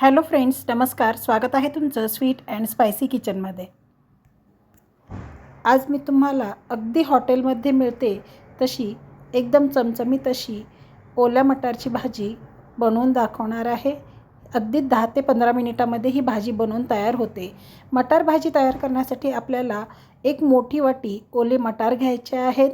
Hello friends, नमस्कार. स्वागत आहे तुमचं स्वीट अँड स्पायसी किचनमध्ये. आज मी तुम्हाला अगदी हॉटेलमध्ये मिळते तशी एकदम चमचमीत अशी ओल्या मटारची भाजी बनवून दाखवणार आहे. अगदी 10 ते 15 मिनिटामध्ये ही भाजी बनवून तयार होते. मटार भाजी तयार करण्यासाठी आपल्याला एक मोठी वाटी ओले मटार घ्यायचे आहेत,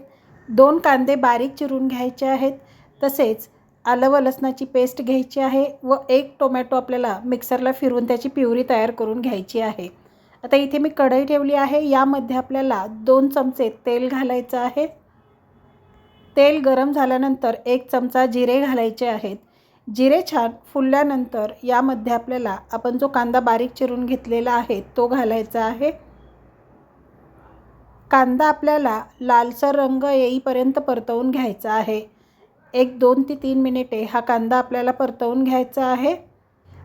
2 कांदे बारीक चिरून घ्यायचे आहेत, तसेच आलं व लसणाची पेस्ट घ्यायची आहे व 1 टोमॅटो आपल्याला मिक्सरला फिरवून त्याची प्युरी तयार करून घ्यायची आहे. आता इथे मी कढई ठेवली आहे. यामध्ये आपल्याला 2 चमचे तेल घालायचं आहे. तेल गरम झाल्यानंतर 1 चमचा जिरे घालायचे आहेत. जिरे छान फुलल्यानंतर यामध्ये आपल्याला आपण जो कांदा बारीक चिरून घेतलेला आहे तो घालायचा आहे. कांदा आपल्याला लालसर रंग येईपर्यंत परतवून घ्यायचा आहे. 2 ते 3 मिनिटे हा कांदा आपल्याला परतवून घ्यायचा आहे.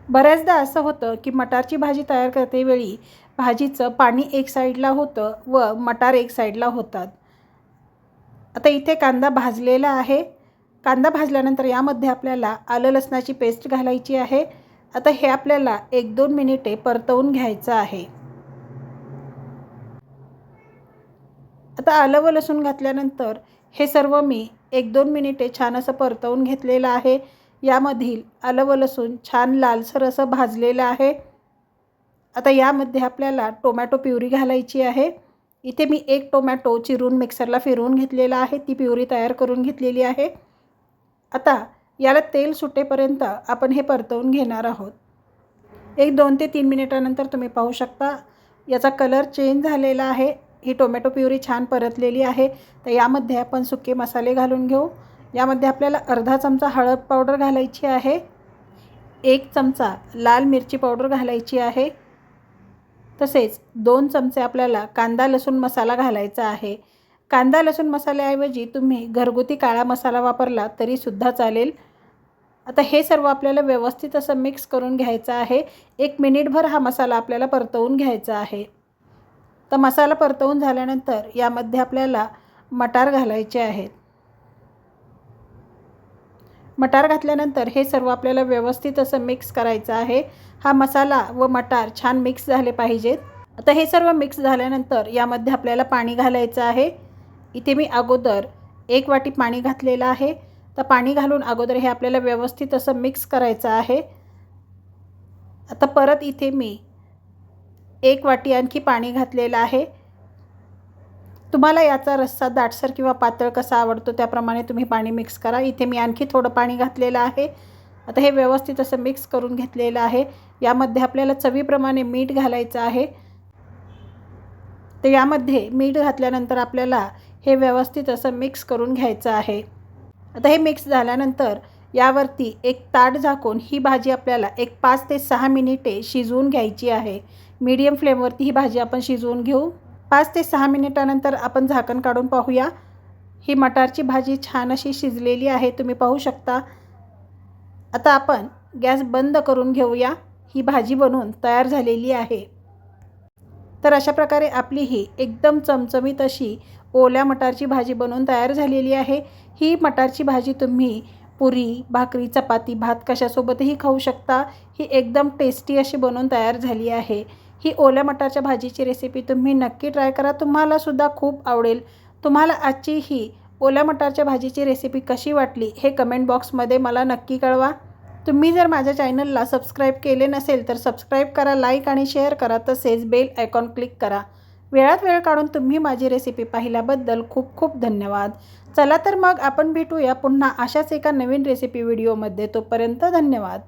बऱ्याचदा असं होतं की मटारची भाजी तयार करतेवेळी भाजीचं पाणी एक साईडला होतं व मटार एक साईडला होतात. आता इथे कांदा भाजलेला आहे. कांदा भाजल्यानंतर यामध्ये आपल्याला आलं लसणाची पेस्ट घालायची आहे. आता हे आपल्याला 1-2 मिनिटे परतवून घ्यायचं आहे. आता आलं व लसूण घातल्यानंतर हे सर्व मी 1-2 मिनिटे छान असं परतवून घेतलेलं आहे. यामधील आलं व लसूण छान लालसर असं भाजलेलं आहे. आता यामध्ये आपल्याला टोमॅटो प्युरी घालायची आहे. इथे मी 1 टोमॅटो चिरून मिक्सरला फिरवून घेतलेला आहे. ती प्युरी तयार करून घेतलेली आहे. आता याला तेल सुटेपर्यंत आपण हे परतवून घेणार आहोत. 2 ते 3 मिनिटानंतर तुम्ही पाहू शकता याचा कलर चेंज झालेला आहे. ही टोमॅटो प्युरी छान परतलेली आहे. तर यामध्ये आपण सुके मसाले घालून घेऊ. यामध्ये आपल्याला अर्धा चमचा हळद पावडर घालायची आहे. 1 चमचा लाल मिरची पावडर घालायची आहे. तसेच 2 चमचे आपल्याला कांदा लसूण मसाला घालायचा आहे. कांदा लसूण मसाल्याऐवजी तुम्ही घरगुती काळा मसाला वापरला तरीसुद्धा चालेल. आता हे सर्व आपल्याला व्यवस्थित असं मिक्स करून घ्यायचं आहे. 1 मिनिटभर हा मसाला आपल्याला परतवून घ्यायचा आहे. तर मसाला परतवून झाल्यानंतर यामध्ये आपल्याला मटार घालायचे आहेत. मटार घातल्यानंतर हे सर्व आपल्याला व्यवस्थित असं मिक्स करायचं आहे. हा मसाला व मटार छान मिक्स झाले पाहिजेत. आता हे सर्व मिक्स झाल्यानंतर यामध्ये आपल्याला पाणी घालायचं आहे. इथे मी अगोदर 1 वाटी पाणी घातलेलं आहे. तर पाणी घालून अगोदर हे आपल्याला व्यवस्थित असं मिक्स करायचं आहे. आता परत इथे मी 1 वाटी आणखी पाणी घातलेलं आहे. तुम्हाला याचा रस्सा दाटसर किंवा पातळ कसा आवडतो त्याप्रमाणे तुम्ही पाणी मिक्स करा. इथे मी आणखी थोडं पाणी घातलेलं आहे. आता हे व्यवस्थित असं मिक्स करून घेतलेलं आहे. यामध्ये आपल्याला चवीप्रमाणे मीठ घालायचं आहे. तर यामध्ये मीठ घातल्यानंतर आपल्याला हे व्यवस्थित असं मिक्स करून घ्यायचं आहे. आता हे मिक्स झाल्यानंतर यावरती एक ताट झाकून ही भाजी आपल्याला 5 ते 6 मिनिटे शिजवून घ्यायची आहे. मीडियम फ्लेमवरती ही भाजी आपण शिजवून घेऊ. 5 ते 6 मिनिटानंतर आपण झाकण काढून पाहूया. ही मटारची भाजी छान अशी शिजलेली आहे, तुम्ही पाहू शकता. आता आपण गॅस बंद करून घेऊया. ही भाजी बनवून तयार झालेली आहे. तर अशा प्रकारे आपली ही एकदम चमचमीत अशी ओल्या मटारची भाजी बनवून तयार झालेली आहे. ही मटारची भाजी तुम्ही पुरी, भाकरी, चपाती, भात कशासोबतही खाऊ शकता. ही एकदम टेस्टी अशी बनवून तयार झाली आहे. ही ओल्या मटारच्या भाजीची रेसिपी तुम्ही नक्की ट्राय करा. तुम्हालासुद्धा खूप आवडेल. तुम्हाला आजची ही ओल्या मटारच्या भाजीची रेसिपी कशी वाटली हे कमेंट बॉक्समध्ये मला नक्की कळवा. तुम्ही जर माझ्या चॅनलला सबस्क्राईब केले नसेल तर सबस्क्राईब करा, लाईक आणि शेअर करा, तसेच बेल आयकॉन क्लिक करा. वेळात वेळ काढून तुम्ही माझी रेसिपी पाहिल्याबद्दल खूप खूप धन्यवाद. चला तर मग आपण भेटूया पुन्हा अशाच एका नवीन रेसिपी व्हिडिओमध्ये. तोपर्यंत धन्यवाद.